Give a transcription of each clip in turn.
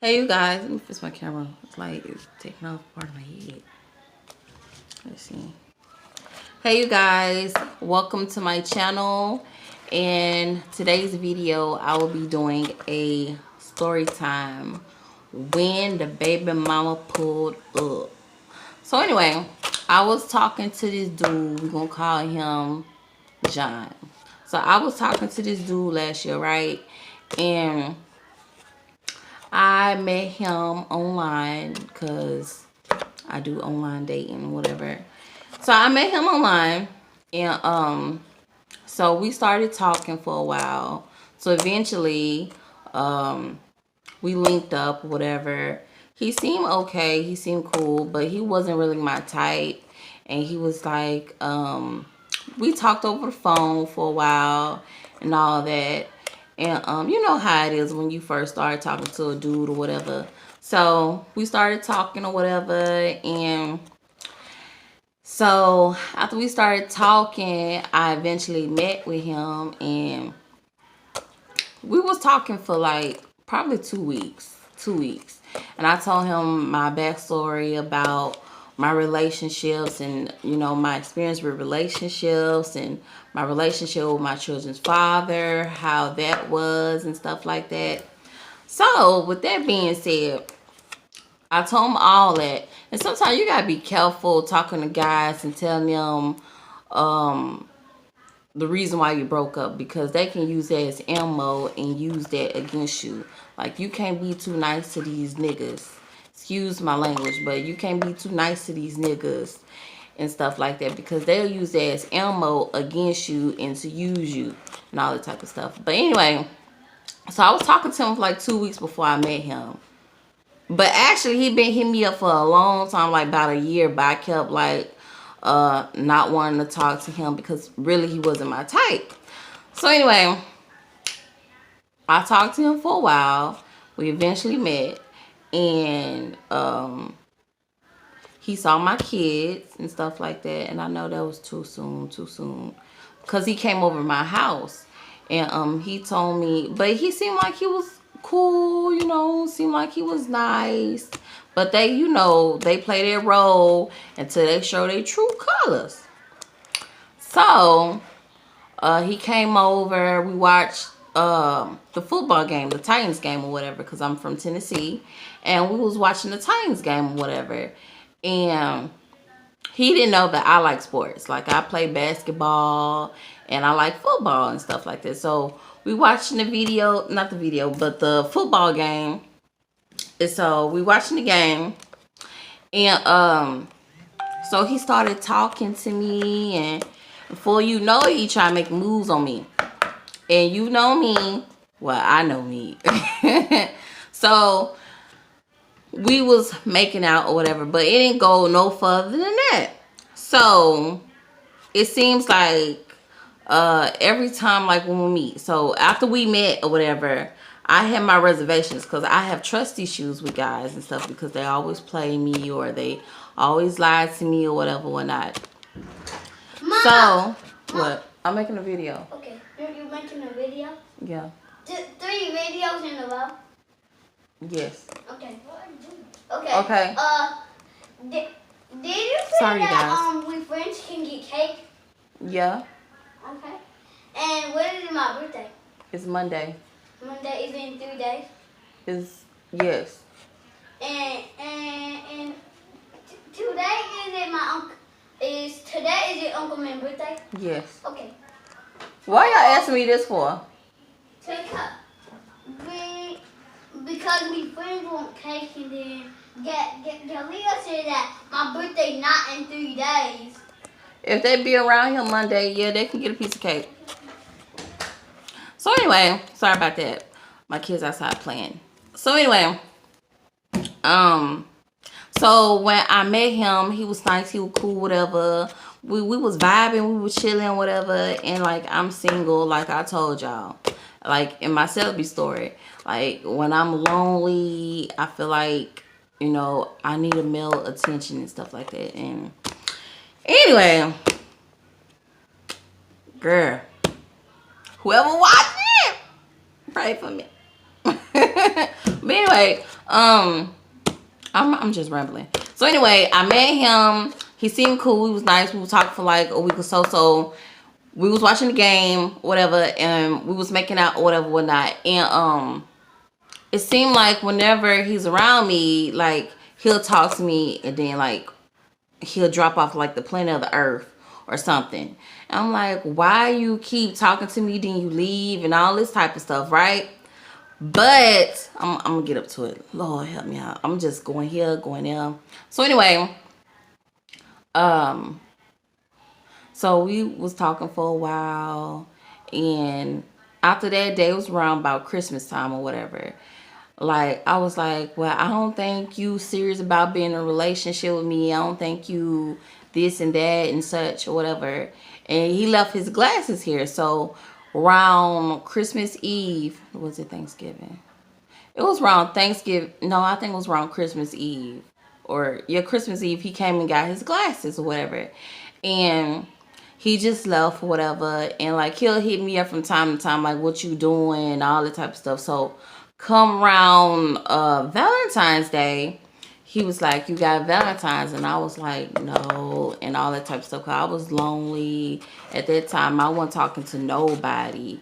Hey you guys, let me fix my camera. It's like it's taking off part of my head. Let's see. Hey you guys, welcome to my channel. In today's video, I will be doing a story time when the baby mama pulled up. So anyway, I was talking to this dude. We're gonna call him John. So I was talking to this dude last year, right? And I met him online because I do online dating, whatever. So I met him online, and so we started talking for a while. So eventually, we linked up, whatever. He seemed okay. He seemed cool, but he wasn't really my type. And he was like, we talked over the phone for a while and all that. And you know how it is when you first start talking to a dude or whatever. So we started talking or whatever, and so after we started talking, I eventually met with him, and we was talking for like probably 2 weeks. 2 weeks. And I told him my backstory about my relationships and, you know, my experience with relationships and my relationship with my children's father, how that was and stuff like that. So with that being said, I told him all that. And sometimes you gotta be careful talking to guys and telling them the reason why you broke up, because they can use that as ammo and use that against you. Like, you can't be too nice to these niggas. Excuse my language, but you can't be too nice to these niggas and stuff like that, because they'll use that as ammo against you and to use you and all that type of stuff. But anyway, so I was talking to him for like 2 weeks before I met him. But actually, he been hitting me up for a long time, like about a year, but I kept like not wanting to talk to him because really he wasn't my type. So anyway, I talked to him for a while. We eventually met, and he saw my kids and stuff like that. And I know that was too soon, because he came over to my house, and he told me, but he seemed like he was cool, you know, seemed like he was nice. But they, you know, they play their role until they show their true colors. So he came over. We watched the football game, the Titans game or whatever, because I'm from Tennessee. And we was watching the Titans game or whatever. And he didn't know that I like sports. Like, I play basketball and I like football and stuff like that. So we watching the video, not the video, but the football game. And so we watching the game, and so he started talking to me, and before you know it, he tried to make moves on me. And you know me, well, I know me. So we was making out or whatever, but it didn't go no further than that. So it seems like every time, like when we meet, so after we met or whatever, I had my reservations because I have trust issues with guys and stuff, because they always play me or they always lie to me or whatever, whatnot. Mom, so what? I'm making a video. Okay, you're making a video? Yeah. 3 videos in a row? Yes. Okay. Okay. Okay. Did you say Sorry, that guys. we friends can get cake? Yeah. Okay. And when is my birthday? It's Monday. Monday is in 3 days. Yes. And today is it my uncle? Today is it Uncle Man's birthday? Yes. Okay. Why y'all asking me this for? Because we friends want cake, and then Galea said that my birthday not in 3 days. If they be around here Monday, yeah, they can get a piece of cake. So anyway, sorry about that. My kids outside playing. So anyway, so when I met him, he was nice, he was cool, whatever. We was vibing, we was chilling, whatever. And like, I'm single, like I told y'all. Like in my celibacy story, like when I'm lonely, I feel like, you know, I need a male attention and stuff like that. And anyway, girl, whoever watching, pray for me. But anyway, I'm just rambling. So anyway, I met him. He seemed cool. He was nice. We were talking for like a week or so. So we was watching the game, whatever, and we was making out or whatever, whatnot. And it seemed like whenever he's around me, like he'll talk to me, and then like he'll drop off like the planet of the Earth or something. And I'm like, why you keep talking to me, then you leave, and all this type of stuff, right? But I'm gonna get up to it. Lord help me out. I'm just going here, going there. So anyway, um, so we was talking for a while, and after that day, it was around about Christmas time or whatever. Like I was like, well, I don't think you serious about being in a relationship with me. I don't think you this and that and such or whatever. And he left his glasses here. So around Christmas Eve, was it Thanksgiving? It was around Thanksgiving. No, I think it was around Christmas Eve. Or yeah, Christmas Eve, he came and got his glasses or whatever. And he just left or whatever. And like he'll hit me up from time to time, like what you doing, all that type of stuff. So come around Valentine's Day, he was like, you got Valentine's? And I was like, no, and all that type of stuff. Cause I was lonely at that time. I wasn't talking to nobody.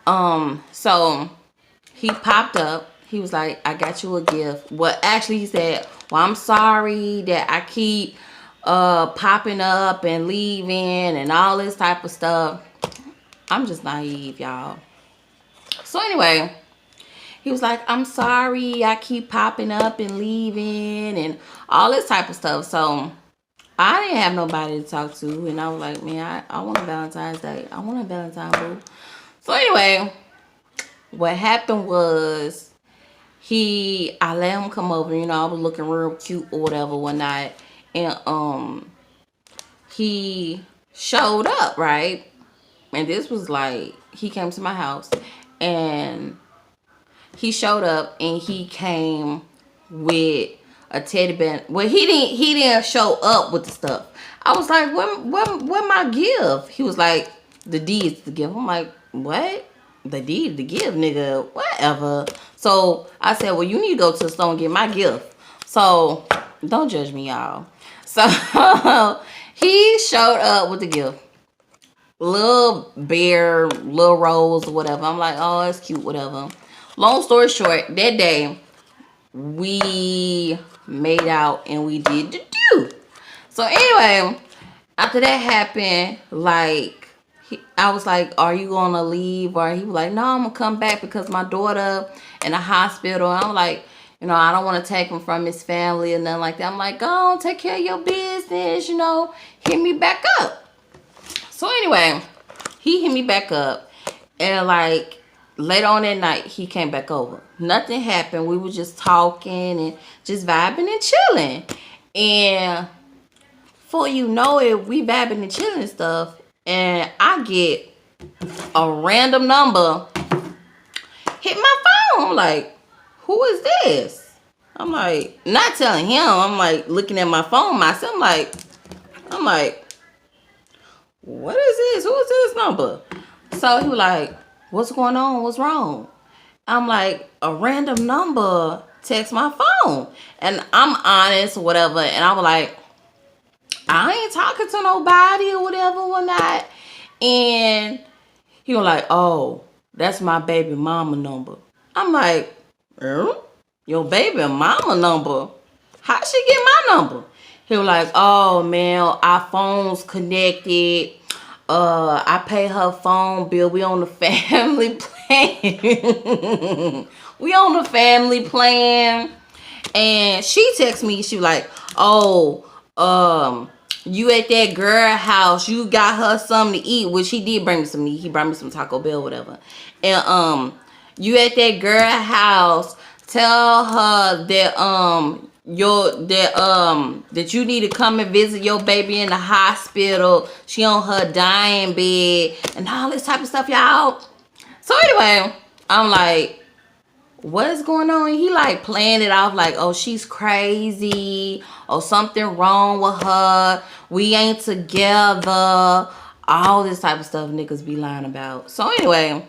So he popped up. He was like, I got you a gift. Well, actually he said, well, I'm sorry that I keep popping up and leaving and all this type of stuff. I'm just naive, y'all. So anyway, he was like, I'm sorry, I keep popping up and leaving and all this type of stuff. So I didn't have nobody to talk to. And I was like, man, I want a Valentine's Day. I want a Valentine boo. So anyway, what happened was I let him come over. You know, I was looking real cute or whatever one night. And he showed up, right? And this was like, he came to my house and he showed up and he came with a teddy bear. Well, he didn't show up with the stuff. I was like, where my gift? He was like, the D is the gift. I'm like, what? The D is the gift, nigga. Whatever. So I said, well, you need to go to the store and get my gift. So don't judge me, y'all. So he showed up with the gift. Little bear, little rose, or whatever. I'm like, oh, it's cute, whatever. Long story short, that day we made out and we did the do. So anyway, after that happened, like I was like, are you gonna leave? Or he was like, no, I'm gonna come back because my daughter in the hospital. And I'm like, you know, I don't want to take him from his family or nothing like that. I'm like, go on, take care of your business, you know, hit me back up. So anyway, he hit me back up and like later on that night, he came back over. Nothing happened. We were just talking and just vibing and chilling. And before you know it, we vibing and chilling and stuff. And I get a random number hit my phone. I'm like, who is this? I'm like, not telling him. I'm like looking at my phone myself. I'm like, what is this? Who is this number? So he was like, what's going on? What's wrong? I'm like, a random number text my phone. And I'm honest or whatever. And I was like, I ain't talking to nobody or whatever, whatnot. And he was like, oh, that's my baby mama number. I'm like, your baby mama number? How she get my number? He was like, oh man, our phones connected. I pay her phone bill. We on the family plan. We on the family plan. And she texted me. She was like, oh, you at that girl house. You got her something to eat. Which he did bring me some. He brought me some Taco Bell, whatever. And you at that girl house. Tell her that that you need to come and visit your baby in the hospital. She on her dying bed and all this type of stuff, y'all. So anyway, I'm like, what is going on? And he like playing it off like, oh, she's crazy or something wrong with her. We ain't together. All this type of stuff niggas be lying about. So anyway,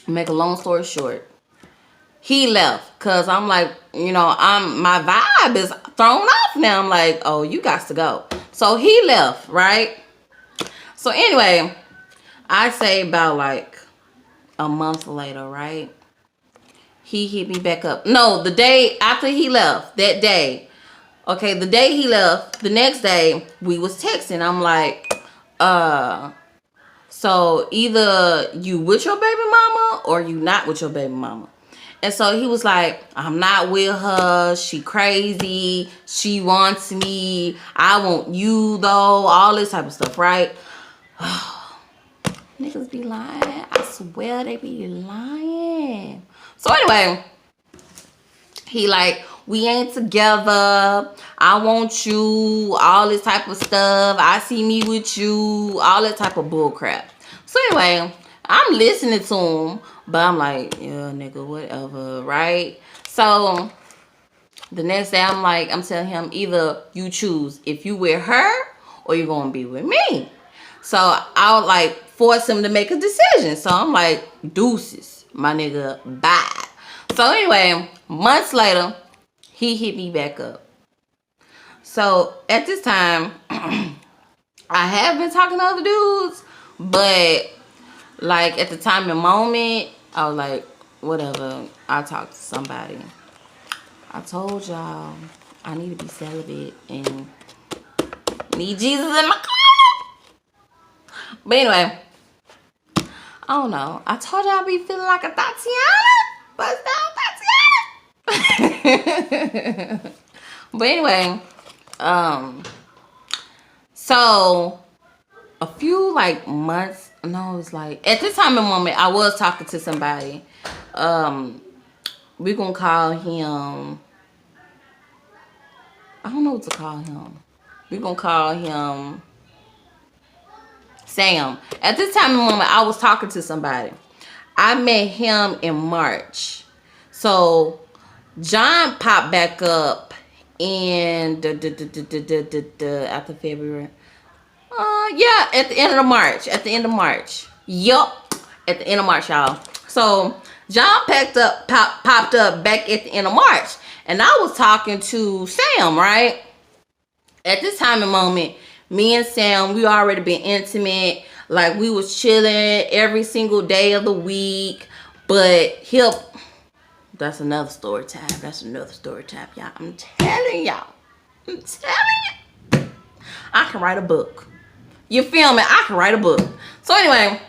make a long story short, he left. Cause I'm like, you know, my vibe is thrown off now. I'm like, oh, you got to go. So he left, right? So anyway, I say about like a month later, right? He hit me back up. No, the day after he left, that day. Okay, the day he left, the next day, we was texting. I'm like, so either you with your baby mama or you not with your baby mama. And so he was like, I'm not with her. She crazy. She wants me. I want you though. All this type of stuff, right? Niggas be lying. I swear they be lying. So anyway, he like, we ain't together. I want you. All this type of stuff. I see me with you. All that type of bull crap. So anyway, I'm listening to him, but I'm like, yeah, nigga, whatever, right? So the next day, I'm telling him, either you choose if you with her or you're gonna be with me. So I would like force him to make a decision. So I'm like, deuces, my nigga, bye. So anyway, months later, he hit me back up. So at this time, I have been talking to other dudes, but like at the time and moment, I was like, whatever, I'll talk to somebody. I told y'all I need to be celibate and need Jesus in my corner. But anyway, I don't know. I told y'all I be feeling like a Tatiana, but down Tatiana. But anyway, so a few like months, no, it's like at this time and moment, I was talking to somebody. We gonna call him, I don't know what to call him. We gonna call him Sam. At this time and moment, I was talking to somebody. I met him in March. So John popped back up in after February. Yeah, at the end of March. At the end of March. Yup. At the end of March, y'all. So John popped up back at the end of March. And I was talking to Sam, right? At this time and moment, me and Sam, we already been intimate. Like we was chilling every single day of the week. But that's another story time. That's another story time, y'all. I'm telling y'all. I'm telling you. I can write a book. You feel me? I can write a book. So anyway,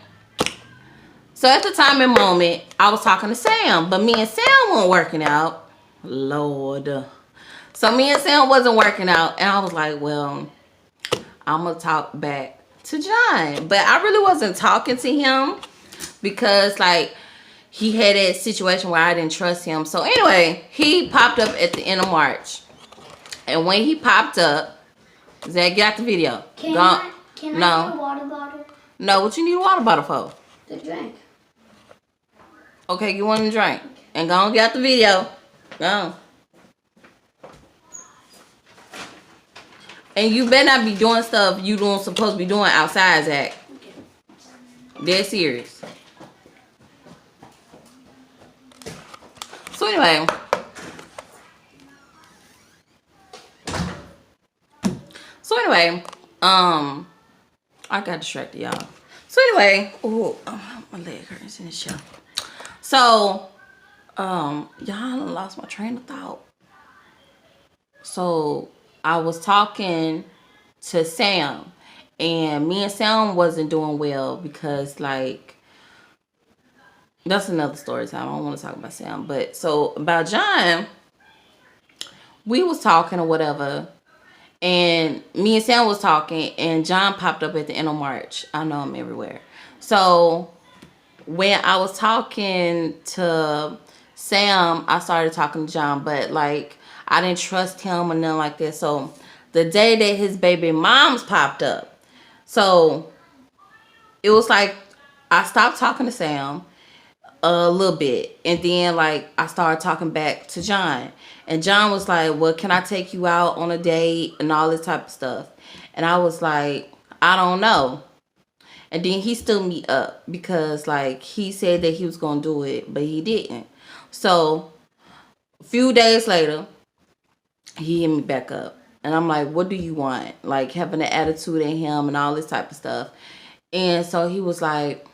so at the time and moment, I was talking to Sam, but me and Sam weren't working out. Lord. So me and Sam wasn't working out, and I was like, well, I'm gonna talk back to John. But I really wasn't talking to him because like he had that situation where I didn't trust him. So anyway, he popped up at the end of March. And when he popped up, Zach, get out the video. Can I get a water bottle? No, what you need a water bottle for? To drink. Okay, you want to drink. And go on, get out the video. Go on. And you better not be doing stuff you don't supposed to be doing outside, Zach. Dead serious. So anyway. I got distracted, y'all. So anyway, my leg hurts in the show. So, y'all lost my train of thought. So I was talking to Sam, and me and Sam wasn't doing well because like that's another story time. I don't want to talk about Sam, but so about John, we was talking or whatever. And me and Sam was talking, and John popped up at the end of March. I know I'm everywhere. So when I was talking to Sam, I started talking to John, but like I didn't trust him or nothing like that. So the day that his baby moms popped up, so it was like I stopped talking to Sam a little bit, and then like I started talking back to John, and John was like, well, can I take you out on a date and all this type of stuff? And I was like, I don't know. And then he stood me up because like he said that he was gonna do it, but he didn't. So a few days later, he hit me back up. And I'm like, what do you want? Like having an attitude at him and all this type of stuff. And so he was like,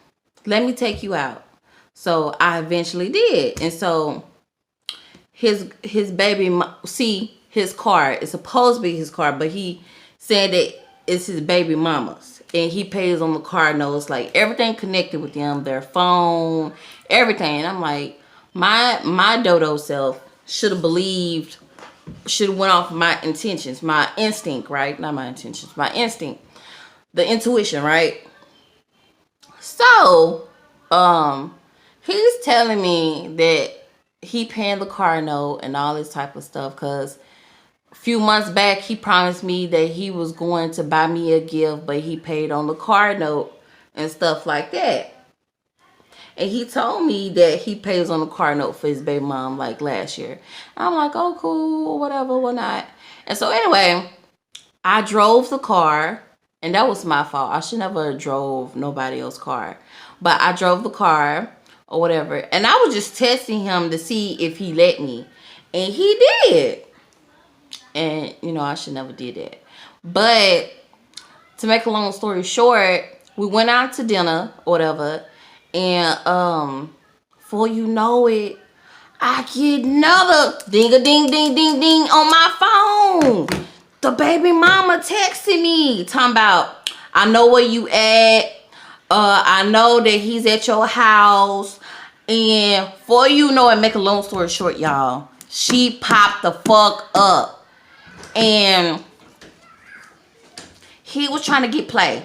let me take you out. So I eventually did. And so his baby, see, his car is supposed to be his car, but he said that it's his baby mama's. And he pays on the car notes, like everything connected with them, their phone, everything. And I'm like, my dodo self should have believed, should have went off my intentions, my instinct, right? Not my intentions, my instinct, the intuition, right? So, he's telling me that he paying the car note and all this type of stuff because a few months back he promised me that he was going to buy me a gift, but he paid on the car note and stuff like that. And he told me that he pays on the car note for his baby mom like last year. I'm like, oh, cool, whatever, whatnot. And so anyway, I drove the car, and that was my fault. I should never drove nobody else's car. But I drove the car or whatever. And I was just testing him to see if he let me. And he did. And, you know, I should never did that. But to make a long story short, we went out to dinner or whatever. And before you know it, I get another ding-a-ding-ding-ding-ding on my phone. The baby mama texted me talking about, I know where you at. I know that he's at your house. And before you know it, make a long story short, y'all, she popped the fuck up. And he was trying to get play.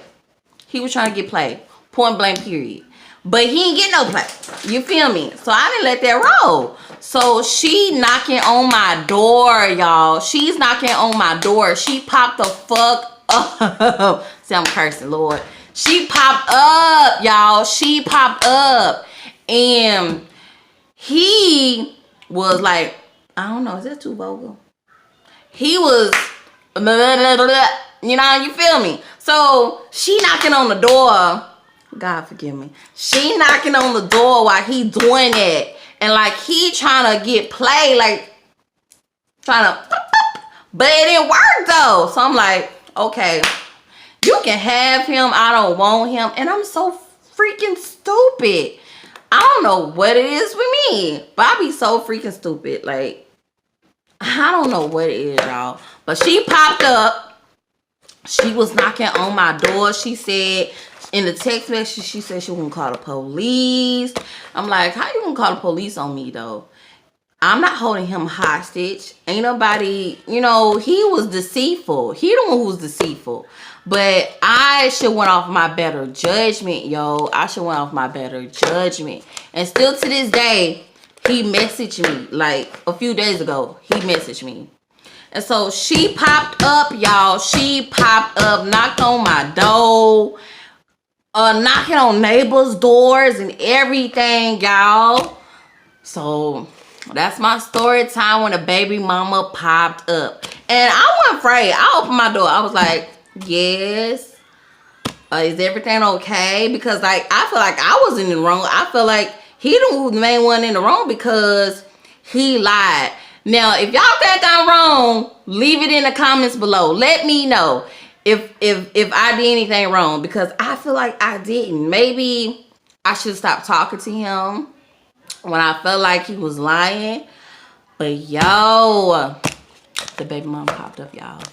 He was trying to get play. Point blank period. But he ain't get no play. You feel me? So I didn't let that roll. So she knocking on my door, y'all. She's knocking on my door. She popped the fuck up. See, I'm cursing, Lord. She popped up, y'all. She popped up. And he was like, I don't know. Is that too vulgar? He was, you know, you feel me? So she knocking on the door. God forgive me. She knocking on the door while he doing it. And like he trying to get play, like trying to, but it didn't work though. So I'm like, okay, you can have him. I don't want him. And I'm so freaking stupid. I don't know what it is with me, but I be so freaking stupid. Like, I don't know what it is, y'all. But she popped up. She was knocking on my door. She said, in the text message, she said she was gonna call the police. I'm like, how you gonna call the police on me though? I'm not holding him hostage. Ain't nobody, you know, he was deceitful. He the one who was deceitful. But I should went off my better judgment, yo. I should went off my better judgment. And still to this day, he messaged me like a few days ago. He messaged me. And so she popped up, y'all. She popped up, knocked on my door. Knocking on neighbors' doors and everything, y'all. So that's my story time when the baby mama popped up. And I wasn't afraid. I opened my door. I was like, yes. Is everything okay? Because like I feel like I was in the wrong. I feel like he the main one in the wrong because he lied. Now, if y'all think I'm wrong, leave it in the comments below. Let me know if I did anything wrong, because I feel like I didn't. Maybe I should stop talking to him when I felt like he was lying. But yo, the baby mama popped up, y'all.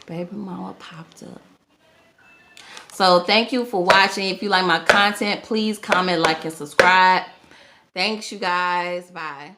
Baby mama popped up. So thank you for watching. If you like my content, please comment, like, and subscribe. Thanks, you guys. Bye.